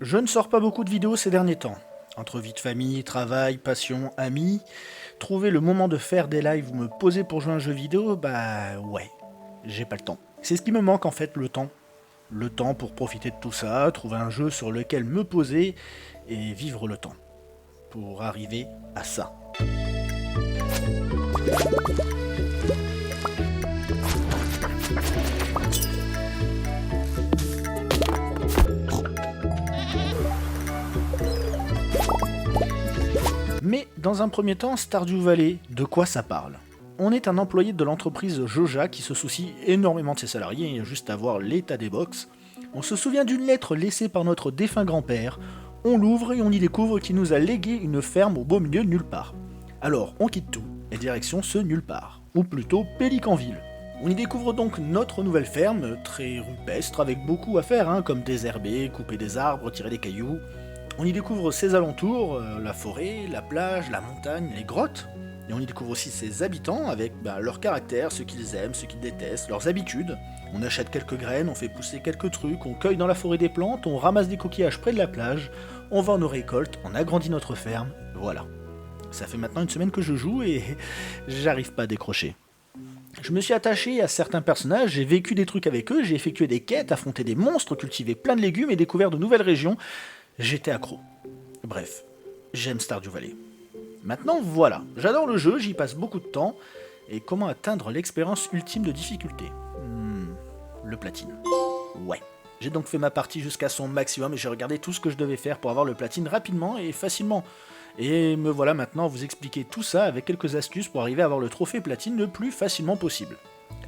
Je ne sors pas beaucoup de vidéos ces derniers temps. Entre vie de famille, travail, passion, amis, trouver le moment de faire des lives ou me poser pour jouer à un jeu vidéo, bah ouais, j'ai pas le temps. C'est ce qui me manque en fait, le temps. Le temps pour profiter de tout ça, trouver un jeu sur lequel me poser et vivre le temps. Pour arriver à ça. Mais dans un premier temps, Stardew Valley, de quoi ça parle? On est un employé de l'entreprise Joja qui se soucie énormément de ses salariés, il y a juste à voir l'état des box. On se souvient d'une lettre laissée par notre défunt grand-père, on l'ouvre et on y découvre qu'il nous a légué une ferme au beau milieu de nulle part. Alors on quitte tout, et direction ce nulle part, ou plutôt Pélicanville. On y découvre donc notre nouvelle ferme, très rupestre, avec beaucoup à faire, comme désherber, couper des arbres, tirer des cailloux. On y découvre ses alentours, la forêt, la plage, la montagne, les grottes. Et on y découvre aussi ses habitants avec leur caractère, ce qu'ils aiment, ce qu'ils détestent, leurs habitudes. On achète quelques graines, on fait pousser quelques trucs, on cueille dans la forêt des plantes, on ramasse des coquillages près de la plage, on vend nos récoltes, on agrandit notre ferme, voilà. Ça fait maintenant une semaine que je joue et j'arrive pas à décrocher. Je me suis attaché à certains personnages, j'ai vécu des trucs avec eux, j'ai effectué des quêtes, affronté des monstres, cultivé plein de légumes et découvert de nouvelles régions. J'étais accro. Bref, j'aime Stardew Valley. Maintenant, voilà, j'adore le jeu, j'y passe beaucoup de temps. Et comment atteindre l'expérience ultime de difficulté? Le platine. Ouais. J'ai donc fait ma partie jusqu'à son maximum et j'ai regardé tout ce que je devais faire pour avoir le platine rapidement et facilement. Et me voilà maintenant à vous expliquer tout ça avec quelques astuces pour arriver à avoir le trophée platine le plus facilement possible.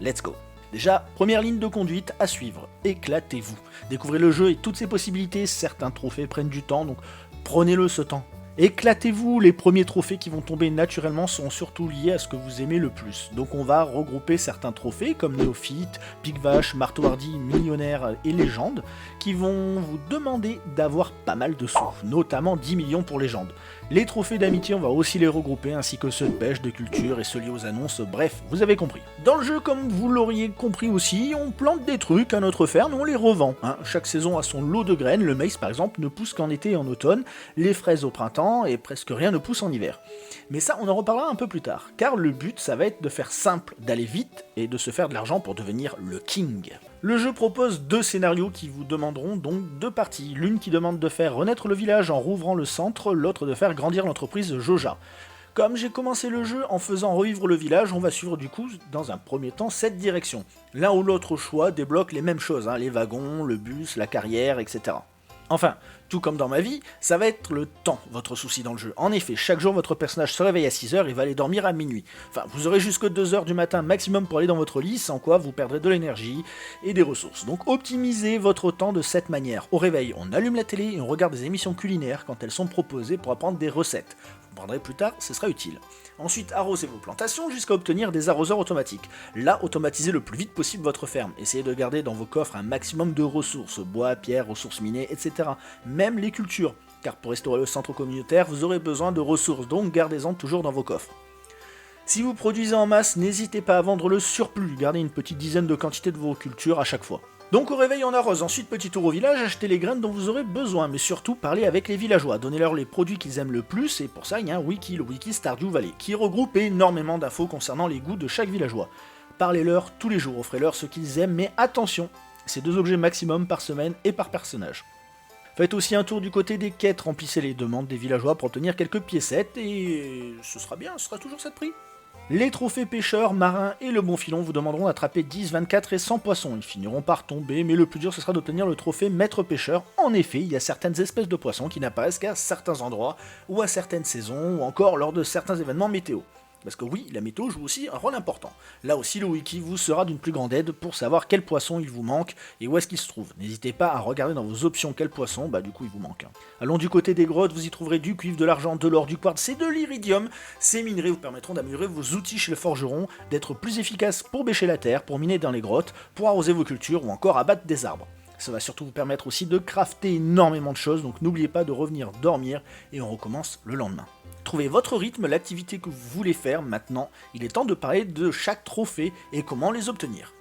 Let's go! Déjà, première ligne de conduite à suivre, éclatez-vous. Découvrez le jeu et toutes ses possibilités, certains trophées prennent du temps, donc prenez-le ce temps. Éclatez-vous, les premiers trophées qui vont tomber naturellement sont surtout liés à ce que vous aimez le plus. Donc on va regrouper certains trophées comme Néophyte, Pic Vache, Marteau Hardy, Millionnaire et Légende, qui vont vous demander d'avoir pas mal de sous, notamment 10 millions pour Légende. Les trophées d'amitié, on va aussi les regrouper, ainsi que ceux de pêche, de culture et ceux liés aux annonces, bref, vous avez compris. Dans le jeu, comme vous l'auriez compris aussi, on plante des trucs à notre ferme et on les revend. Chaque saison a son lot de graines, le maïs par exemple ne pousse qu'en été et en automne, les fraises au printemps et presque rien ne pousse en hiver. Mais ça, on en reparlera un peu plus tard, car le but, ça va être de faire simple, d'aller vite et de se faire de l'argent pour devenir le king. Le jeu propose deux scénarios qui vous demanderont donc deux parties. L'une qui demande de faire renaître le village en rouvrant le centre, l'autre de faire grandir l'entreprise Joja. Comme j'ai commencé le jeu en faisant revivre le village, on va suivre du coup dans un premier temps cette direction. L'un ou l'autre choix débloque les mêmes choses, les wagons, le bus, la carrière, etc. Enfin, tout comme dans ma vie, ça va être le temps, votre souci dans le jeu. En effet, chaque jour, votre personnage se réveille à 6h et va aller dormir à minuit. Enfin, vous aurez jusque 2h du matin maximum pour aller dans votre lit, sans quoi vous perdrez de l'énergie et des ressources. Donc optimisez votre temps de cette manière. Au réveil, on allume la télé et on regarde des émissions culinaires quand elles sont proposées pour apprendre des recettes. Vous comprendrez plus tard, ce sera utile. Ensuite, arrosez vos plantations jusqu'à obtenir des arroseurs automatiques. Là, automatisez le plus vite possible votre ferme. Essayez de garder dans vos coffres un maximum de ressources, bois, pierres, ressources minées, etc. Même les cultures, car pour restaurer le centre communautaire, vous aurez besoin de ressources, donc gardez-en toujours dans vos coffres. Si vous produisez en masse, n'hésitez pas à vendre le surplus, gardez une petite dizaine de quantités de vos cultures à chaque fois. Donc au réveil on arrose, ensuite petit tour au village, achetez les graines dont vous aurez besoin, mais surtout parlez avec les villageois, donnez-leur les produits qu'ils aiment le plus, et pour ça il y a un wiki, le wiki Stardew Valley, qui regroupe énormément d'infos concernant les goûts de chaque villageois. Parlez-leur tous les jours, offrez-leur ce qu'ils aiment, mais attention, c'est 2 objets maximum par semaine et par personnage. Faites aussi un tour du côté des quêtes, remplissez les demandes des villageois pour obtenir quelques piécettes, et ce sera bien, ce sera toujours ça de prix. Les trophées pêcheurs, marins et le bon filon vous demanderont d'attraper 10, 24 et 100 poissons. Ils finiront par tomber, mais le plus dur ce sera d'obtenir le trophée maître pêcheur. En effet, il y a certaines espèces de poissons qui n'apparaissent qu'à certains endroits, ou à certaines saisons, ou encore lors de certains événements météo. Parce que oui, la météo joue aussi un rôle important. Là aussi, le wiki vous sera d'une plus grande aide pour savoir quel poisson il vous manque et où est-ce qu'il se trouve. N'hésitez pas à regarder dans vos options quel poisson, du coup il vous manque. Allons du côté des grottes, vous y trouverez du cuivre, de l'argent, de l'or, du quartz et de l'iridium. Ces minerais vous permettront d'améliorer vos outils chez le forgeron, d'être plus efficaces pour bêcher la terre, pour miner dans les grottes, pour arroser vos cultures ou encore abattre des arbres. Ça va surtout vous permettre aussi de crafter énormément de choses, donc n'oubliez pas de revenir dormir et on recommence le lendemain. Trouvez votre rythme, l'activité que vous voulez faire maintenant, il est temps de parler de chaque trophée et comment les obtenir.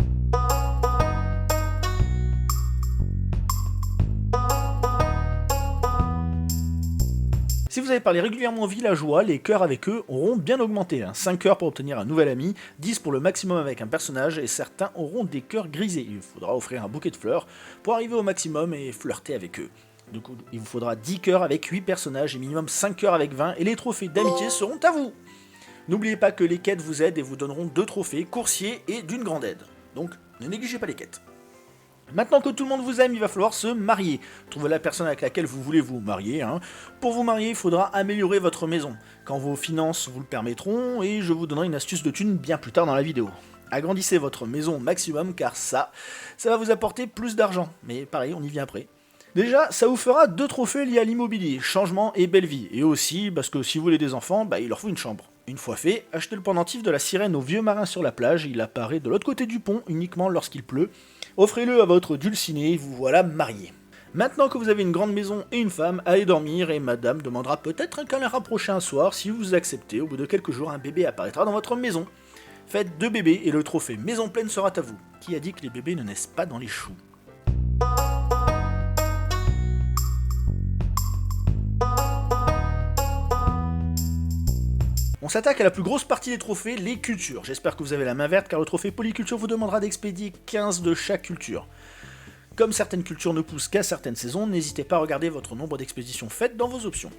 Si vous avez parlé régulièrement aux villageois, les cœurs avec eux auront bien augmenté. 5 cœurs pour obtenir un nouvel ami, 10 pour le maximum avec un personnage, et certains auront des cœurs grisés. Il faudra offrir un bouquet de fleurs pour arriver au maximum et flirter avec eux. Du coup, il vous faudra 10 cœurs avec 8 personnages et minimum 5 cœurs avec 20, et les trophées d'amitié seront à vous. N'oubliez pas que les quêtes vous aident et vous donneront 2 trophées, coursiers et d'une grande aide. Donc, ne négligez pas les quêtes. Maintenant que tout le monde vous aime, il va falloir se marier. Trouvez la personne avec laquelle vous voulez vous marier. Pour vous marier, il faudra améliorer votre maison, quand vos finances vous le permettront, et je vous donnerai une astuce de thune bien plus tard dans la vidéo. Agrandissez votre maison au maximum, car ça va vous apporter plus d'argent. Mais pareil, on y vient après. Déjà, ça vous fera 2 trophées liés à l'immobilier, changement et belle vie. Et aussi, parce que si vous voulez des enfants, il leur faut une chambre. Une fois fait, achetez le pendentif de la sirène au vieux marin sur la plage, il apparaît de l'autre côté du pont uniquement lorsqu'il pleut. Offrez-le à votre dulciné, vous voilà marié. Maintenant que vous avez une grande maison et une femme, allez dormir et madame demandera peut-être un câlin rapproché un soir. Si vous acceptez, au bout de quelques jours, un bébé apparaîtra dans votre maison. Faites 2 bébés et le trophée maison pleine sera à vous. Qui a dit que les bébés ne naissent pas dans les choux ? On s'attaque à la plus grosse partie des trophées, les cultures. J'espère que vous avez la main verte car le trophée polyculture vous demandera d'expédier 15 de chaque culture. Comme certaines cultures ne poussent qu'à certaines saisons, n'hésitez pas à regarder votre nombre d'expéditions faites dans vos options.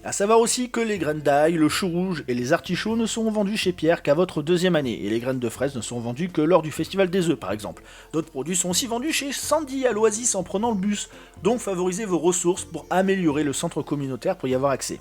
A savoir aussi que les graines d'ail, le chou rouge et les artichauts ne seront vendus chez Pierre qu'à votre 2e année, et les graines de fraises ne seront vendues que lors du festival des œufs par exemple. D'autres produits sont aussi vendus chez Sandy à l'Oasis en prenant le bus, donc favorisez vos ressources pour améliorer le centre communautaire pour y avoir accès.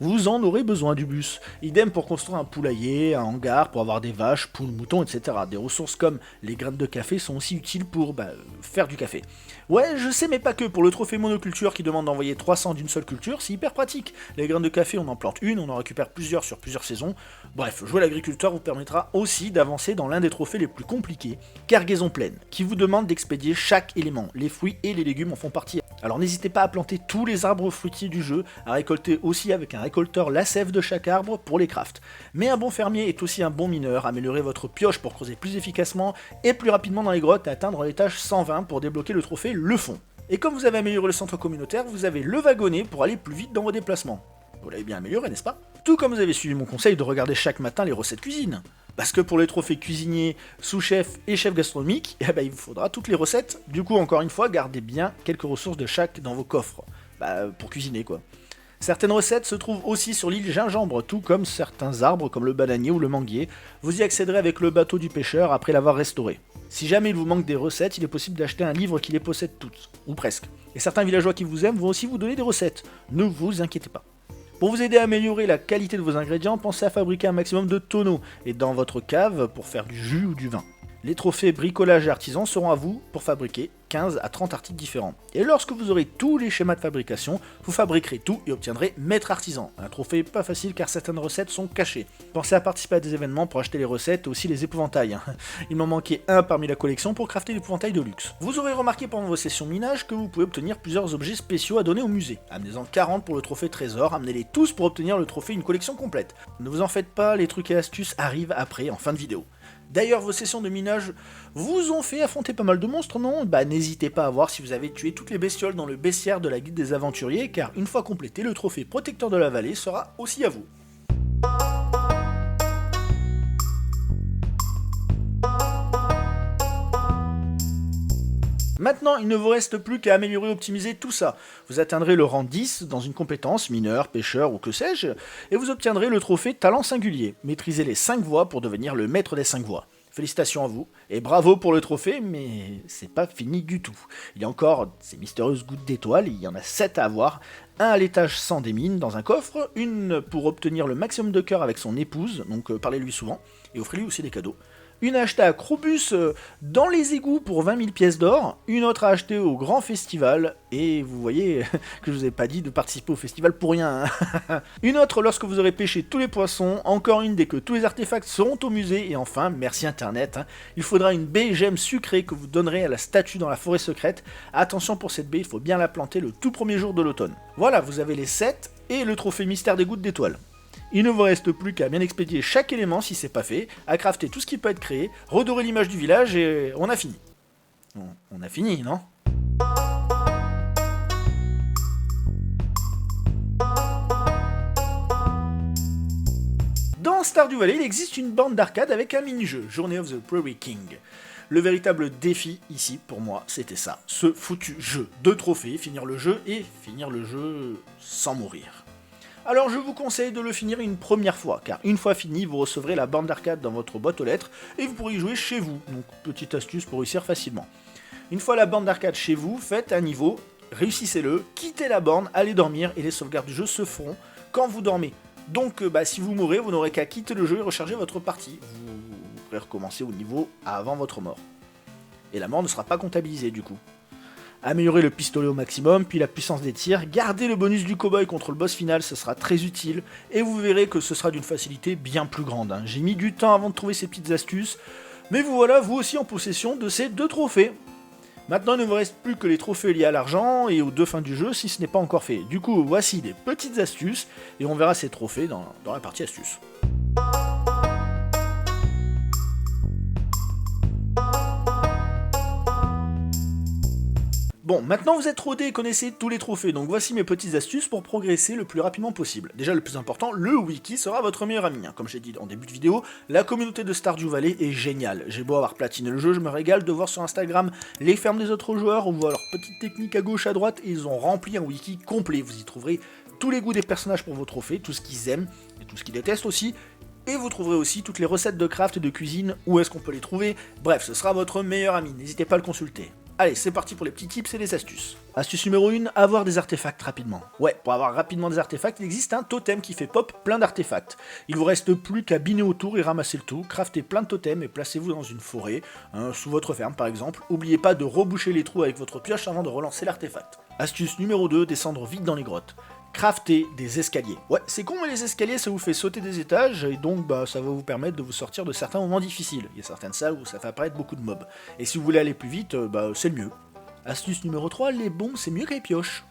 Vous en aurez besoin du bus. Idem pour construire un poulailler, un hangar pour avoir des vaches, poules, moutons, etc. Des ressources comme les graines de café sont aussi utiles pour faire du café. Ouais, je sais, mais pas que. Pour le trophée monoculture qui demande d'envoyer 300 d'une seule culture, c'est hyper pratique. Les graines de café, on en plante une, on en récupère plusieurs sur plusieurs saisons. Bref, jouer l'agriculteur vous permettra aussi d'avancer dans l'un des trophées les plus compliqués, Cargaison pleine, qui vous demande d'expédier chaque élément. Les fruits et les légumes en font partie. Alors n'hésitez pas à planter tous les arbres fruitiers du jeu, à récolter aussi avec un récolteur la sève de chaque arbre pour les crafts. Mais un bon fermier est aussi un bon mineur, améliorez votre pioche pour creuser plus efficacement et plus rapidement dans les grottes et atteindre l'étage 120 pour débloquer le trophée Le Fond. Et comme vous avez amélioré le centre communautaire, vous avez le wagonnet pour aller plus vite dans vos déplacements. Vous l'avez bien amélioré, n'est-ce pas ? Tout comme vous avez suivi mon conseil de regarder chaque matin les recettes cuisine. Parce que pour les trophées cuisinier, sous-chef et chef gastronomique, il vous faudra toutes les recettes. Du coup, encore une fois, gardez bien quelques ressources de chaque dans vos coffres. Pour cuisiner quoi. Certaines recettes se trouvent aussi sur l'île Gingembre, tout comme certains arbres comme le bananier ou le manguier. Vous y accéderez avec le bateau du pêcheur après l'avoir restauré. Si jamais il vous manque des recettes, il est possible d'acheter un livre qui les possède toutes, ou presque. Et certains villageois qui vous aiment vont aussi vous donner des recettes. Ne vous inquiétez pas. Pour vous aider à améliorer la qualité de vos ingrédients, pensez à fabriquer un maximum de tonneaux et dans votre cave pour faire du jus ou du vin. Les trophées bricolage et artisan seront à vous pour fabriquer 15 à 30 articles différents. Et lorsque vous aurez tous les schémas de fabrication, vous fabriquerez tout et obtiendrez maître artisan. Un trophée pas facile car certaines recettes sont cachées. Pensez à participer à des événements pour acheter les recettes et aussi les épouvantails. Il m'en manquait un parmi la collection pour crafter l'épouvantail de luxe. Vous aurez remarqué pendant vos sessions minage que vous pouvez obtenir plusieurs objets spéciaux à donner au musée. Amenez-en 40 pour le trophée trésor, amenez-les tous pour obtenir le trophée une collection complète. Ne vous en faites pas, les trucs et astuces arrivent après en fin de vidéo. D'ailleurs, vos sessions de minage vous ont fait affronter pas mal de monstres, non ? N'hésitez pas à voir si vous avez tué toutes les bestioles dans le bestiaire de la guilde des aventuriers, car une fois complété, le trophée protecteur de la vallée sera aussi à vous. Maintenant, il ne vous reste plus qu'à améliorer et optimiser tout ça. Vous atteindrez le rang 10 dans une compétence, mineur, pêcheur ou que sais-je, et vous obtiendrez le trophée talent singulier. Maîtrisez les 5 voies pour devenir le maître des 5 voies. Félicitations à vous, et bravo pour le trophée, mais c'est pas fini du tout. Il y a encore ces mystérieuses gouttes d'étoiles, il y en a 7 à avoir, un à l'étage 100 des mines dans un coffre, une pour obtenir le maximum de cœur avec son épouse, donc parlez-lui souvent, et offrez-lui aussi des cadeaux. Une à acheter à Crobus dans les égouts pour 20 000 pièces d'or, une autre à acheter au grand festival, et vous voyez que je vous ai pas dit de participer au festival pour rien. Une autre lorsque vous aurez pêché tous les poissons, encore une dès que tous les artefacts seront au musée, et enfin, merci internet, il faudra une baie gemme sucrée que vous donnerez à la statue dans la forêt secrète. Attention pour cette baie, il faut bien la planter le tout premier jour de l'automne. Voilà, vous avez les 7 et le trophée mystère des gouttes d'étoiles. Il ne vous reste plus qu'à bien expédier chaque élément si c'est pas fait, à crafter tout ce qui peut être créé, redorer l'image du village et on a fini. On a fini, non ? Dans Stardew Valley, il existe une bande d'arcade avec un mini-jeu, Journey of the Prairie King. Le véritable défi ici, pour moi, c'était ça, ce foutu jeu. 2 trophées, finir le jeu et finir le jeu sans mourir. Alors je vous conseille de le finir une première fois, car une fois fini, vous recevrez la bande d'arcade dans votre boîte aux lettres et vous pourrez y jouer chez vous, donc petite astuce pour réussir facilement. Une fois la bande d'arcade chez vous, faites un niveau, réussissez-le, quittez la borne, allez dormir et les sauvegardes du jeu se feront quand vous dormez. Donc si vous mourrez, vous n'aurez qu'à quitter le jeu et recharger votre partie. Vous pourrez recommencer au niveau avant votre mort. Et la mort ne sera pas comptabilisée du coup. Améliorez le pistolet au maximum, puis la puissance des tirs, gardez le bonus du cowboy contre le boss final, ce sera très utile, et vous verrez que ce sera d'une facilité bien plus grande. J'ai mis du temps avant de trouver ces petites astuces, mais vous voilà vous aussi en possession de ces 2 trophées. Maintenant il ne vous reste plus que les trophées liés à l'argent et aux 2 fins du jeu si ce n'est pas encore fait. Du coup voici des petites astuces, et on verra ces trophées dans la partie astuces. Bon, maintenant vous êtes rodés et connaissez tous les trophées, donc voici mes petites astuces pour progresser le plus rapidement possible. Déjà le plus important, le wiki sera votre meilleur ami. Comme j'ai dit en début de vidéo, la communauté de Stardew Valley est géniale. J'ai beau avoir platiné le jeu, je me régale de voir sur Instagram les fermes des autres joueurs, on voit leurs petites techniques à gauche, à droite, et ils ont rempli un wiki complet. Vous y trouverez tous les goûts des personnages pour vos trophées, tout ce qu'ils aiment, et tout ce qu'ils détestent aussi. Et vous trouverez aussi toutes les recettes de craft et de cuisine, où est-ce qu'on peut les trouver. Bref, ce sera votre meilleur ami, n'hésitez pas à le consulter. Allez, c'est parti pour les petits tips et les astuces. Astuce numéro 1, avoir des artefacts rapidement. Ouais, pour avoir rapidement des artefacts, il existe un totem qui fait pop plein d'artefacts. Il vous reste plus qu'à biner autour et ramasser le tout, craftez plein de totems et placez-vous dans une forêt, sous votre ferme par exemple. N'oubliez pas de reboucher les trous avec votre pioche avant de relancer l'artefact. Astuce numéro 2, descendre vite dans les grottes. Crafter des escaliers. Ouais, c'est con, mais les escaliers, ça vous fait sauter des étages, et donc ça va vous permettre de vous sortir de certains moments difficiles. Il y a certaines salles où ça fait apparaître beaucoup de mobs. Et si vous voulez aller plus vite, c'est le mieux. Astuce numéro 3, les bombes, c'est mieux que les pioches.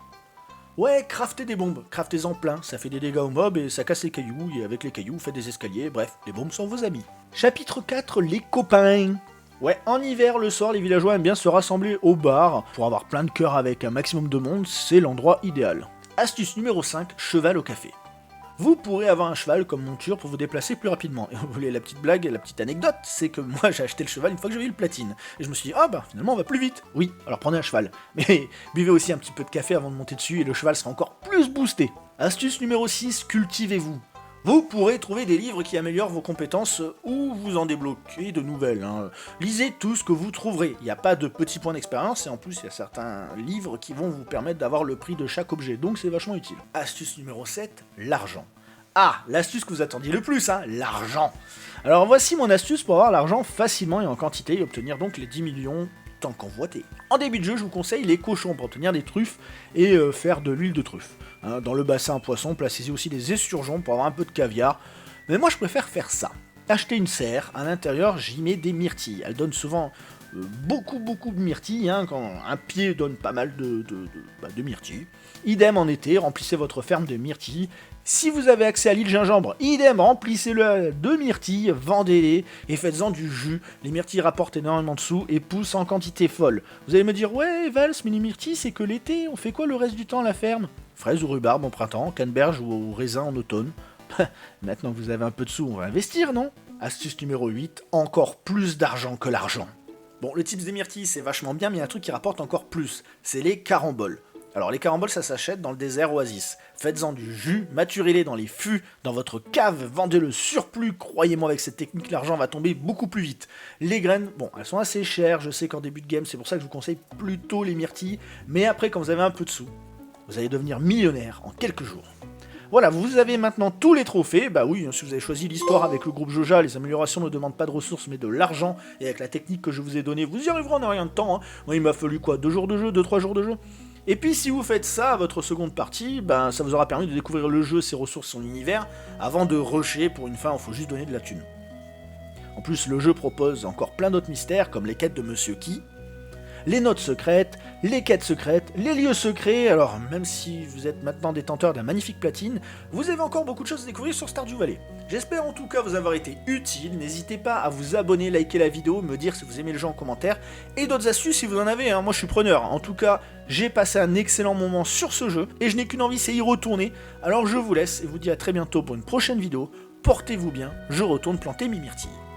Ouais, craftez des bombes, craftez-en plein, ça fait des dégâts aux mobs et ça casse les cailloux, et avec les cailloux, vous faites des escaliers, bref, les bombes sont vos amis. Chapitre 4, les copains. Ouais, en hiver, le soir, les villageois aiment bien se rassembler au bar. Pour avoir plein de cœurs avec un maximum de monde, c'est l'endroit idéal. Astuce numéro 5, cheval au café. Vous pourrez avoir un cheval comme monture pour vous déplacer plus rapidement. Et vous voulez la petite blague, la petite anecdote, c'est que moi j'ai acheté le cheval une fois que j'avais eu le platine. Et je me suis dit, finalement on va plus vite. Oui, alors prenez un cheval. Mais buvez aussi un petit peu de café avant de monter dessus et le cheval sera encore plus boosté. Astuce numéro 6, cultivez-vous. Vous pourrez trouver des livres qui améliorent vos compétences ou vous en débloquer de nouvelles. Lisez tout ce que vous trouverez. Il n'y a pas de petits points d'expérience et en plus il y a certains livres qui vont vous permettre d'avoir le prix de chaque objet. Donc c'est vachement utile. Astuce numéro 7, l'argent. Ah, l'astuce que vous attendiez le plus, l'argent. Alors voici mon astuce pour avoir l'argent facilement et en quantité et obtenir donc les 10 millions tant convoités. En début de jeu, je vous conseille les cochons pour obtenir des truffes et faire de l'huile de truffe. Dans le bassin à poisson, placez-y aussi des esturgeons pour avoir un peu de caviar. Mais moi, je préfère faire ça. Acheter une serre, à l'intérieur, j'y mets des myrtilles. Elles donnent souvent beaucoup de myrtilles, quand un pied donne pas mal de myrtilles. Idem en été, remplissez votre ferme de myrtilles. Si vous avez accès à l'île gingembre, idem, remplissez-le de myrtilles, vendez-les et faites-en du jus. Les myrtilles rapportent énormément de sous et poussent en quantité folle. Vous allez me dire, ouais Vals, mais les myrtilles c'est que l'été, on fait quoi le reste du temps à la ferme? Fraises ou rhubarbe en printemps, canneberge ou raisin en automne. Maintenant que vous avez un peu de sous, on va investir, non? Astuce numéro 8, encore plus d'argent que l'argent. Bon, le tips des myrtilles c'est vachement bien, mais il y a un truc qui rapporte encore plus, c'est les caramboles. Alors les caramboles ça s'achète dans le désert oasis. Faites-en du jus, maturez-les dans les fûts, dans votre cave, vendez le surplus. Croyez-moi, avec cette technique, l'argent va tomber beaucoup plus vite. Les graines, bon, elles sont assez chères, je sais qu'en début de game, c'est pour ça que je vous conseille plutôt les myrtilles. Mais après, quand vous avez un peu de sous, vous allez devenir millionnaire en quelques jours. Voilà, vous avez maintenant tous les trophées. Bah oui, si vous avez choisi l'histoire avec le groupe Joja, les améliorations ne demandent pas de ressources mais de l'argent. Et avec la technique que je vous ai donnée, vous y arriverez en rien de temps. Moi, il m'a fallu quoi, 2 jours de jeu, 2-3 jours de jeu. Et puis si vous faites ça à votre seconde partie, ça vous aura permis de découvrir le jeu, ses ressources, son univers, avant de rusher pour une fin où il faut juste donner de la thune. En plus, le jeu propose encore plein d'autres mystères, comme les quêtes de Monsieur Key, les notes secrètes, les quêtes secrètes, les lieux secrets. Alors même si vous êtes maintenant détenteur d'un magnifique platine, vous avez encore beaucoup de choses à découvrir sur Stardew Valley. J'espère en tout cas vous avoir été utile, n'hésitez pas à vous abonner, liker la vidéo, me dire si vous aimez le jeu en commentaire, et d'autres astuces si vous en avez, moi je suis preneur. En tout cas, j'ai passé un excellent moment sur ce jeu, et je n'ai qu'une envie, c'est y retourner. Alors je vous laisse, et vous dis à très bientôt pour une prochaine vidéo. portez-vous bien, je retourne planter mes myrtilles.